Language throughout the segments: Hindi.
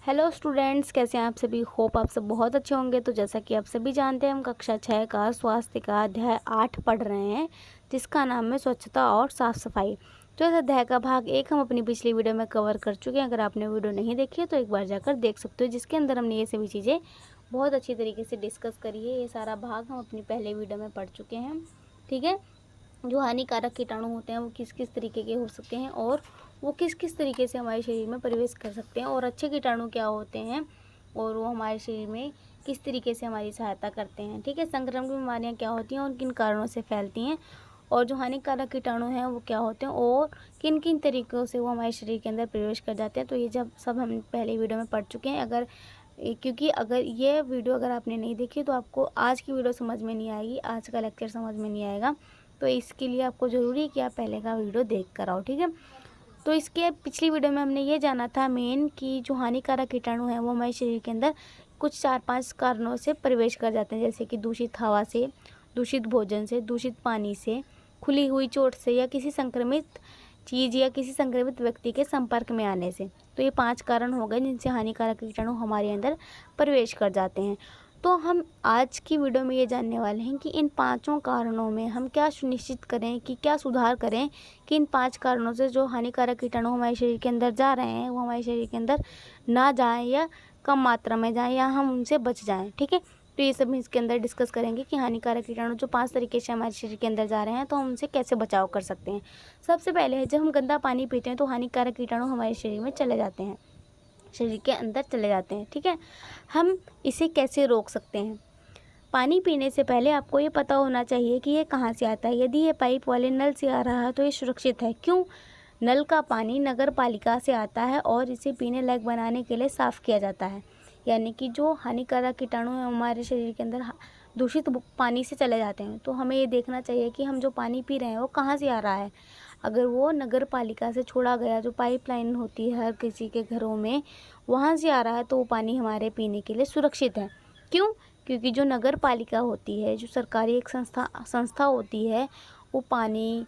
हेलो स्टूडेंट्स, कैसे हैं आप सभी। होप आप सब बहुत अच्छे होंगे। तो जैसा कि आप सभी जानते हैं, हम कक्षा 6 का स्वास्थ्य का अध्याय 8 पढ़ रहे हैं, जिसका नाम है स्वच्छता और साफ सफाई। तो इस अध्याय का भाग 1 हम अपनी पिछली वीडियो में कवर कर चुके हैं। अगर आपने वीडियो नहीं देखी है तो एक बार जाकर देख सकते हो, जिसके अंदर हमने ये सभी चीज़ें बहुत अच्छी तरीके से डिस्कस करी है। ये सारा भाग हम अपनी पहले वीडियो में पढ़ चुके हैं। ठीक है, जो हानिकारक कीटाणु होते हैं वो किस किस तरीके के हो सकते हैं और वो किस किस तरीके से हमारे शरीर में प्रवेश कर सकते हैं, और अच्छे कीटाणु क्या होते हैं और वो हमारे शरीर में किस तरीके से हमारी सहायता करते हैं। ठीक है, संक्रामक बीमारियां क्या होती हैं और किन कारणों से फैलती हैं, और जो हानिकारक कीटाणु हैं वो क्या होते हैं और किन किन तरीक़ों से वो हमारे शरीर के अंदर प्रवेश कर जाते हैं। तो ये जब सब हम पहले वीडियो में पढ़ चुके हैं। क्योंकि अगर ये वीडियो अगर आपने नहीं देखी तो आपको आज की वीडियो समझ में नहीं आएगी, आज का लेक्चर समझ में नहीं आएगा। तो इसके लिए आपको ज़रूरी है कि आप पहले का वीडियो देख कर आओ। ठीक है, तो इसके पिछली वीडियो में हमने ये जाना था मेन कि जो हानिकारक कीटाणु हैं वो हमारे शरीर के अंदर कुछ 4-5 कारणों से प्रवेश कर जाते हैं, जैसे कि दूषित हवा से, दूषित भोजन से, दूषित पानी से, खुली हुई चोट से, या किसी संक्रमित चीज़ या किसी संक्रमित व्यक्ति के संपर्क में आने से। तो ये 5 कारण हो गए जिनसे हानिकारक कीटाणु हमारे अंदर प्रवेश कर जाते हैं। तो हम आज की वीडियो में ये जानने वाले हैं कि इन 5 कारणों में हम क्या सुनिश्चित करें, कि क्या सुधार करें कि इन 5 कारणों से जो हानिकारक कीटाणु हमारे शरीर के अंदर जा रहे हैं वो हमारे शरीर के अंदर ना जाएं या कम मात्रा में जाएं, या हम उनसे बच जाएं। ठीक है, तो ये सब इसके अंदर डिस्कस करेंगे कि हानिकारक कीटाणु जो 5 तरीके से हमारे शरीर के अंदर जा रहे हैं तो हम उनसे कैसे बचाव कर सकते हैं। सबसे पहले है, जब हम गंदा पानी पीते हैं तो हानिकारक कीटाणु हमारे शरीर में चले जाते हैं, शरीर के अंदर चले जाते हैं। ठीक है, हम इसे कैसे रोक सकते हैं। पानी पीने से पहले आपको ये पता होना चाहिए कि ये कहाँ से आता है। यदि ये पाइप वाले नल से आ रहा है तो ये सुरक्षित है। क्यों? नल का पानी नगर पालिका से आता है और इसे पीने लायक बनाने के लिए साफ़ किया जाता है। यानी कि जो हानिकारक कीटाणु हैं हमारे शरीर के अंदर दूषित पानी से चले जाते हैं। तो हमें ये देखना चाहिए कि हम जो पानी पी रहे हैं वो कहाँ से आ रहा है। अगर वो नगर पालिका से छोड़ा गया जो पाइपलाइन होती है हर किसी के घरों में, वहाँ से आ रहा है, तो वो पानी हमारे पीने के लिए सुरक्षित है। क्यों? क्योंकि जो नगर पालिका होती है, जो सरकारी एक संस्था होती है, वो पानी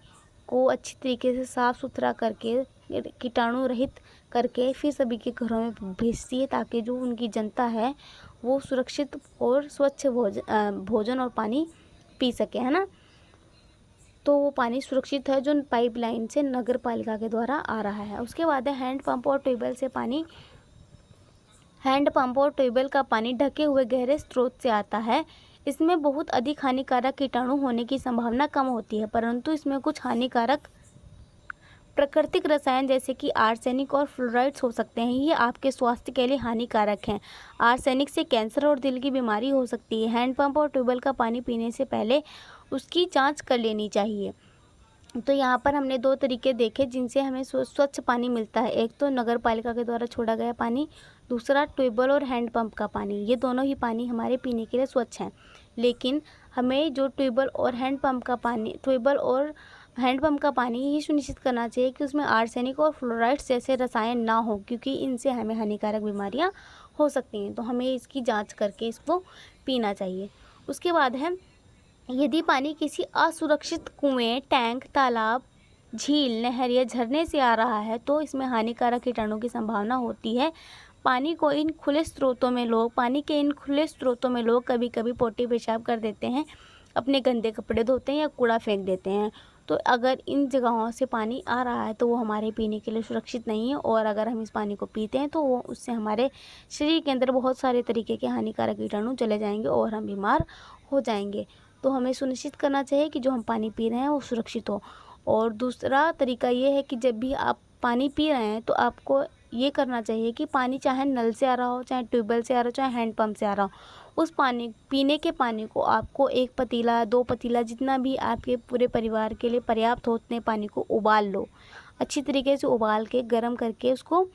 को अच्छी तरीके से साफ़ सुथरा करके, कीटाणु रहित करके फिर सभी के घरों में भेजती है, ताकि जो उनकी जनता है वो सुरक्षित और स्वच्छ भोजन और पानी पी सके, है ना। तो वो पानी सुरक्षित है जो पाइपलाइन से नगर पालिका के द्वारा आ रहा है। उसके बाद है हैंड पंप और ट्यूबवेल से पानी। हैंड पंप और ट्यूबवेल का पानी ढके हुए गहरे स्रोत से आता है। इसमें बहुत अधिक हानिकारक कीटाणु होने की संभावना कम होती है, परंतु इसमें कुछ हानिकारक प्राकृतिक रसायन जैसे कि आर्सेनिक और फ्लोराइड्स हो सकते हैं। ये आपके स्वास्थ्य के लिए हानिकारक हैं। आर्सेनिक से कैंसर और दिल की बीमारी हो सकती है। हैंडपंप और ट्यूबवेल का पानी पीने से पहले उसकी जांच कर लेनी चाहिए। तो यहाँ पर हमने 2 तरीके देखे जिनसे हमें स्वच्छ पानी मिलता है। एक तो नगर पालिका के द्वारा छोड़ा गया पानी, दूसरा ट्यूबवेल और हैंडपंप का पानी। ये दोनों ही पानी हमारे पीने के लिए स्वच्छ हैं। लेकिन हमें जो ट्यूबवेल और हैंडपंप का पानी ही सुनिश्चित करना चाहिए कि उसमें आर्सेनिक और फ्लोराइड्स जैसे रसायन ना हो, क्योंकि इनसे हमें हानिकारक बीमारियां हो सकती हैं। तो हमें इसकी जांच करके इसको पीना चाहिए। उसके बाद है, यदि पानी किसी असुरक्षित कुएं, टैंक, तालाब, झील, नहर या झरने से आ रहा है तो इसमें हानिकारक कीटाणु की संभावना होती है। पानी के इन खुले स्रोतों में लोग कभी कभी पोटी पेशाब कर देते हैं, अपने गंदे कपड़े धोते हैं या कूड़ा फेंक देते हैं। तो अगर इन जगहों से पानी आ रहा है तो वो हमारे पीने के लिए सुरक्षित नहीं है, और अगर हम इस पानी को पीते हैं तो वो उससे हमारे शरीर के अंदर बहुत सारे तरीके के हानिकारक कीटाणु चले जाएंगे और हम बीमार हो जाएंगे। तो हमें सुनिश्चित करना चाहिए कि जो हम पानी पी रहे हैं वो सुरक्षित हो। और दूसरा तरीका ये है कि जब भी आप पानी पी रहे हैं तो आपको ये करना चाहिए कि पानी चाहे नल से आ रहा हो, चाहे ट्यूबवेल से आ रहा हो, चाहे हैंडपंप से आ रहा हो, उस पीने के पानी को आपको 1 पतीला 2 पतीला जितना भी आपके पूरे परिवार के लिए पर्याप्त हो उतने पानी को उबाल लो। अच्छी तरीके से उबाल के गर्म करके उसको,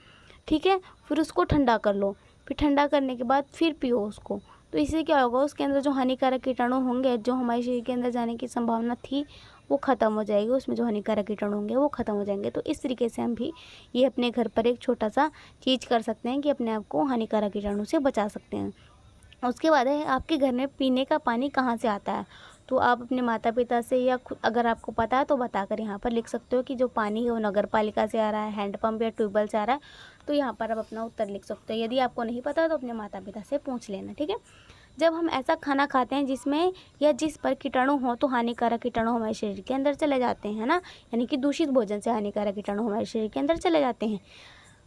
ठीक है, फिर उसको ठंडा कर लो। फिर ठंडा करने के बाद फिर पियो उसको। तो इससे क्या होगा, उसके अंदर जो हानिकारक कीटाणु होंगे, जो हमारे शरीर के अंदर जाने की संभावना थी, वो ख़त्म हो जाएगी। उसमें जो हानिकारक कीटाणु होंगे वो ख़त्म हो जाएंगे। तो इस तरीके से हम भी ये अपने घर पर एक छोटा सा चीज़ कर सकते हैं कि अपने आप को हानिकारक कीटाणु से बचा सकते हैं। उसके बाद है, आपके घर में पीने का पानी कहाँ से आता है। तो आप अपने माता पिता से या अगर आपको पता है तो बताकर यहाँ पर लिख सकते हो कि जो पानी है वो नगर पालिका से आ रहा है, हैंडपंप या ट्यूबवेल से आ रहा है। तो यहाँ पर आप अपना उत्तर लिख सकते हो। यदि आपको नहीं पता तो अपने माता पिता से पूछ लेना, ठीक है। जब हम ऐसा खाना खाते हैं जिसमें या जिस पर कीटाणु हो तो हानिकारक कीटाणु हमारे शरीर के अंदर चले जाते हैं, है ना, यानी कि दूषित भोजन से हानिकारक कीटाणु हमारे शरीर के अंदर चले जाते हैं।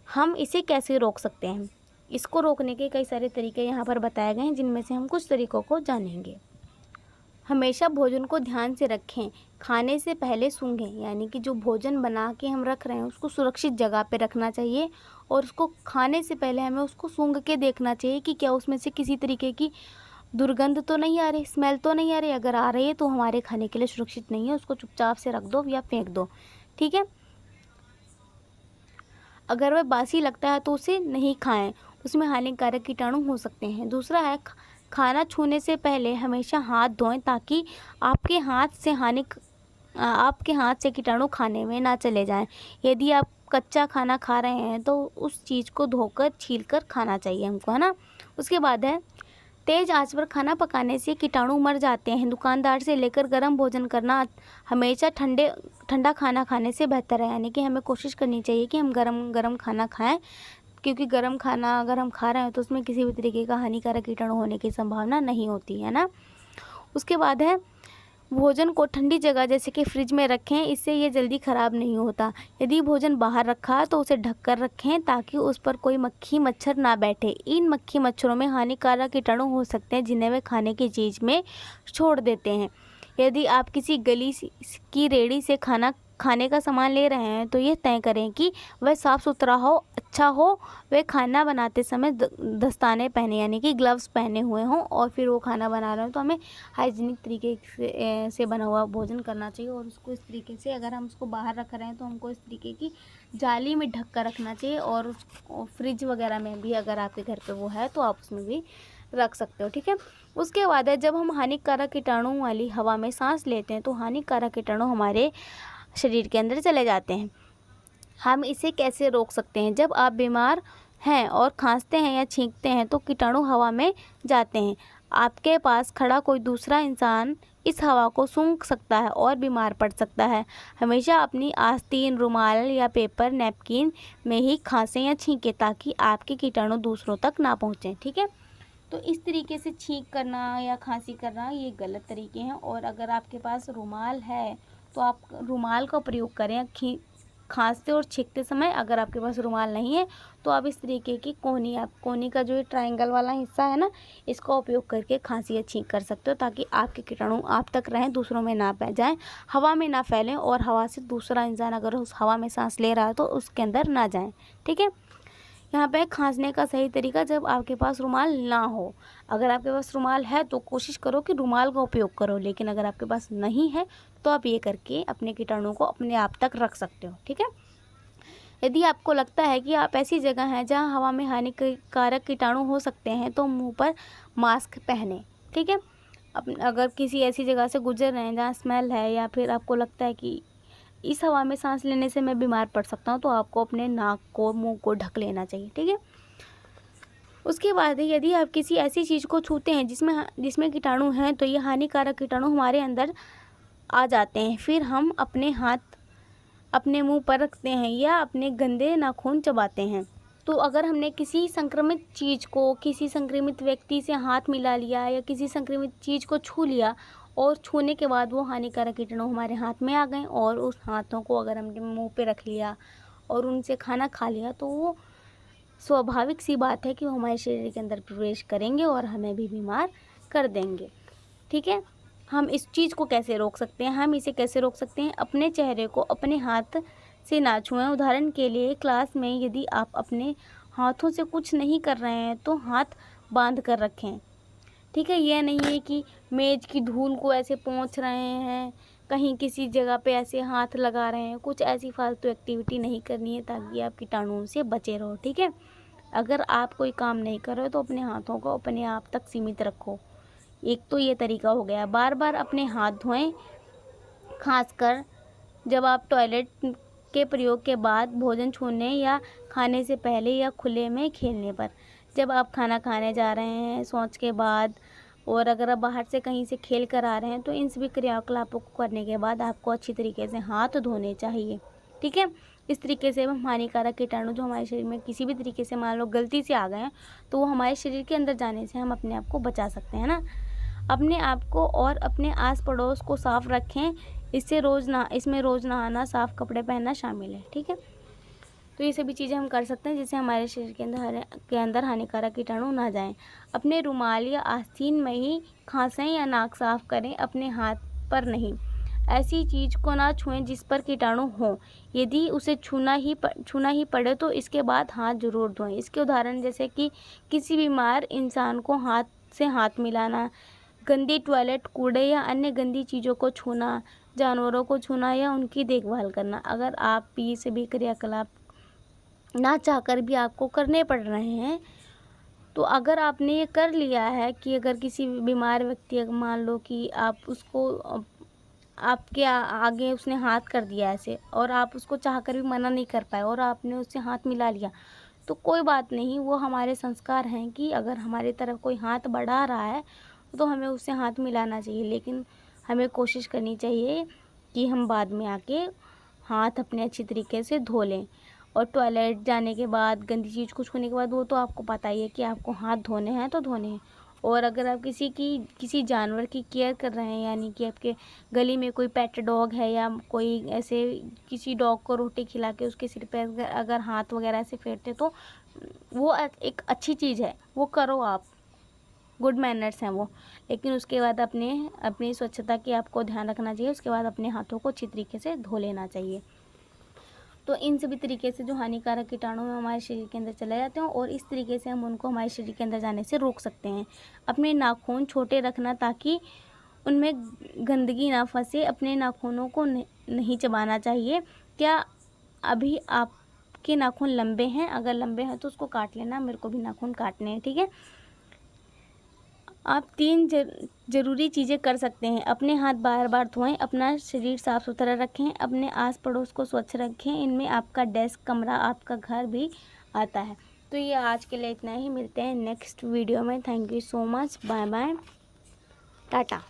हम इसे कैसे रोक सकते हैं? इसको रोकने के कई सारे तरीके यहाँ पर बताए गए हैं, जिनमें से हम कुछ तरीकों को जानेंगे। हमेशा भोजन को ध्यान से रखें, खाने से पहले सूंघें, यानी कि जो भोजन बना के हम रख रहे हैं उसको सुरक्षित जगह पे रखना चाहिए और उसको खाने से पहले हमें उसको सूंघ के देखना चाहिए कि क्या उसमें से किसी तरीके की दुर्गंध तो नहीं आ रही, स्मेल तो नहीं आ रही। अगर आ रही है तो हमारे खाने के लिए सुरक्षित नहीं है, उसको चुपचाप से रख दो या फेंक दो, ठीक है। अगर वह बासी लगता है तो उसे नहीं खाएं, उसमें हानिकारक कीटाणु हो सकते हैं। दूसरा है खाना छूने से पहले हमेशा हाथ धोएं ताकि आपके हाथ से कीटाणु खाने में ना चले जाएं। यदि आप कच्चा खाना खा रहे हैं तो उस चीज़ को धोकर छीलकर खाना चाहिए हमको, है ना। उसके बाद है तेज़ आंच पर खाना पकाने से कीटाणु मर जाते हैं। दुकानदार से लेकर गर्म भोजन करना हमेशा ठंडा खाना खाने से बेहतर है, यानी कि हमें कोशिश करनी चाहिए कि हम गरम खाना खाएं, क्योंकि गरम खाना अगर हम खा रहे हैं तो उसमें किसी भी तरीके का हानिकारक कीटाणु होने की संभावना नहीं होती है ना। उसके बाद है भोजन को ठंडी जगह जैसे कि फ्रिज में रखें, इससे ये जल्दी ख़राब नहीं होता। यदि भोजन बाहर रखा तो उसे ढककर रखें ताकि उस पर कोई मक्खी मच्छर ना बैठे। इन मक्खी मच्छरों में हानिकारक कीटाणु हो सकते हैं जिन्हें वे खाने की चीज़ में छोड़ देते हैं। यदि आप किसी गली की रेहड़ी से खाने का सामान ले रहे हैं तो ये तय करें कि वह साफ़ सुथरा हो, अच्छा हो। वे खाना बनाते समय दस्ताने पहने, यानी कि ग्लव्स पहने हुए हों, और फिर वो खाना बना रहे हो तो हमें हाइजीनिक तरीके से बना हुआ भोजन करना चाहिए। और उसको इस तरीके से, अगर हम उसको बाहर रख रहे हैं तो हमको इस तरीके की जाली में ढक कर रखना चाहिए। और फ्रिज वगैरह में भी अगर आपके घर पे वो है तो आप उसमें भी रख सकते हो, ठीक है। उसके बाद है जब हम हानिकारक कीटाणु वाली हवा में सांस लेते हैं तो हानिकारक कीटाणु हमारे शरीर के अंदर चले जाते हैं। हम इसे कैसे रोक सकते हैं? जब आप बीमार हैं और खांसते हैं या छींकते हैं तो कीटाणु हवा में जाते हैं। आपके पास खड़ा कोई दूसरा इंसान इस हवा को सूंघ सकता है और बीमार पड़ सकता है। हमेशा अपनी आस्तीन, रुमाल या पेपर नैपकिन में ही खांसें या छींकें ताकि आपके कीटाणु दूसरों तक ना पहुँचें, ठीक है। तो इस तरीके से छींक करना या खांसी करना ये गलत तरीके हैं। और अगर आपके पास रुमाल है तो आप रुमाल का प्रयोग करें खांसते और छींकते समय। अगर आपके पास रुमाल नहीं है तो आप इस तरीके की कोहनी का जो ये ट्रायंगल वाला हिस्सा है ना, इसका उपयोग करके खांसी या छींक कर सकते हो ताकि आपके कीटाणु आप तक रहें, दूसरों में ना जाएं, हवा में ना फैलें और हवा से दूसरा इंसान अगर उस हवा में सांस ले रहा है तो उसके अंदर ना जाएं, ठीक है। यहाँ पे खांसने का सही तरीका, जब आपके पास रुमाल ना हो। अगर आपके पास रुमाल है तो कोशिश करो कि रुमाल का उपयोग करो, लेकिन अगर आपके पास नहीं है तो आप ये करके अपने कीटाणु को अपने आप तक रख सकते हो, ठीक है। यदि आपको लगता है कि आप ऐसी जगह हैं जहाँ हवा में हानिकारक कीटाणु हो सकते हैं तो मुंह पर मास्क पहने, ठीक है। अगर किसी ऐसी जगह से गुजर रहे हैं जहाँ स्मेल है या फिर आपको लगता है कि इस हवा में सांस लेने से मैं बीमार पड़ सकता हूँ, तो आपको अपने नाक को, मुंह को ढक लेना चाहिए, ठीक है। उसके बाद यदि आप किसी ऐसी चीज़ को छूते हैं जिसमें कीटाणु हैं तो ये हानिकारक कीटाणु हमारे अंदर आ जाते हैं। फिर हम अपने हाथ अपने मुंह पर रखते हैं या अपने गंदे नाखून चबाते हैं। तो अगर हमने किसी संक्रमित चीज़ को, किसी संक्रमित व्यक्ति से हाथ मिला लिया या किसी संक्रमित चीज़ को छू लिया और छूने के बाद वो हानिकारक कीटाणु हमारे हाथ में आ गए और उस हाथों को अगर हमने मुंह पे रख लिया और उनसे खाना खा लिया तो वो स्वाभाविक सी बात है कि वो हमारे शरीर के अंदर प्रवेश करेंगे और हमें भी बीमार कर देंगे, ठीक है। हम इस चीज़ को कैसे रोक सकते हैं? हम इसे कैसे रोक सकते हैं? अपने चेहरे को अपने हाथ से ना छुएं। उदाहरण के लिए क्लास में यदि आप अपने हाथों से कुछ नहीं कर रहे हैं तो हाथ बांध कर रखें, ठीक है। यह नहीं है कि मेज की धूल को ऐसे पोंछ रहे हैं, कहीं किसी जगह पे ऐसे हाथ लगा रहे हैं। कुछ ऐसी फालतू एक्टिविटी नहीं करनी है ताकि आप कीटाणुओं से बचे रहो, ठीक है। अगर आप कोई काम नहीं कर रहे हो तो अपने हाथों को अपने आप तक सीमित रखो। एक तो ये तरीका हो गया। बार बार अपने हाथ धोएं, खासकर जब आप टॉयलेट के प्रयोग के बाद, भोजन छूने या खाने से पहले या खुले में खेलने पर। जब आप खाना खाने जा रहे हैं, शौच के बाद, और अगर आप बाहर से कहीं से खेल कर आ रहे हैं तो इन सभी क्रियाकलापों को करने के बाद आपको अच्छी तरीके से हाथ धोने चाहिए, ठीक है। इस तरीके से हम हानिकारक कीटाणु जो हमारे शरीर में किसी भी तरीके से मान लो गलती से आ गए हैं तो वो हमारे शरीर के अंदर जाने से हम अपने आप को बचा सकते हैं ना। अपने आप को और अपने आस पड़ोस को साफ रखें। इसमें रोज़ नहाना, साफ कपड़े पहनना शामिल है। ठीक है, तो ये सभी चीज़ें हम कर सकते हैं जिससे हमारे शरीर के अंदर हानिकारक कीटाणु ना जाएं। अपने रुमाल या आस्तीन में ही खांसें या नाक साफ करें, अपने हाथ पर नहीं। ऐसी चीज़ को ना छुएं जिस पर कीटाणु हो। यदि उसे छूना ही पड़े तो इसके बाद हाथ जरूर धोएं। इसके उदाहरण जैसे कि किसी बीमार इंसान को हाथ से हाथ मिलाना, गंदी टॉयलेट, कूड़े या अन्य गंदी चीज़ों को छूना, जानवरों को छूना या उनकी देखभाल करना। अगर आप ये सभी क्रियाकलाप ना चाहकर भी आपको करने पड़ रहे हैं, तो अगर आपने ये कर लिया है कि अगर किसी बीमार व्यक्ति मान लो कि आप उसको आपके आगे उसने हाथ कर दिया ऐसे और आप उसको चाहकर भी मना नहीं कर पाए और आपने उससे हाथ मिला लिया, तो कोई बात नहीं, वो हमारे संस्कार हैं कि अगर हमारी तरफ कोई हाथ बढ़ा रहा है तो हमें उससे हाथ मिलाना चाहिए। लेकिन हमें कोशिश करनी चाहिए कि हम बाद में आके हाथ अपने अच्छी तरीके से धो लें। और टॉयलेट जाने के बाद, गंदी चीज़ को छूने के बाद, वो तो आपको पता ही है कि आपको हाथ धोने हैं तो धोने हैं। और अगर आप किसी जानवर की केयर कर रहे हैं, यानी कि आपके गली में कोई पेट डॉग है या कोई ऐसे किसी डॉग को रोटी खिला के उसके सिर पे अगर हाथ वगैरह से फेरते तो वो एक अच्छी चीज़ है, वो करो आप, गुड मैनर्स हैं वो। लेकिन उसके बाद अपनी स्वच्छता की आपको ध्यान रखना चाहिए। उसके बाद अपने हाथों को अच्छी तरीके से धो लेना चाहिए। तो इन सभी तरीके से जो हानिकारक कीटाणु हमारे शरीर के अंदर चले जाते हैं और इस तरीके से हम उनको हमारे शरीर के अंदर जाने से रोक सकते हैं। अपने नाखून छोटे रखना ताकि उनमें गंदगी ना फंसे। अपने नाखूनों को नहीं चबाना चाहिए। क्या अभी आपके नाखून लंबे हैं? अगर लंबे हैं तो उसको काट लेना, मेरे को भी नाखून काटने हैं। ठीक है, आप 3 ज़रूरी चीज़ें कर सकते हैं। अपने हाथ बार बार धोएं, अपना शरीर साफ़ सुथरा रखें, अपने आस पड़ोस को स्वच्छ रखें। इनमें आपका डेस्क, कमरा, आपका घर भी आता है। तो ये आज के लिए इतना ही। मिलते हैं नेक्स्ट वीडियो में। Thank you so much. Bye bye, Tata.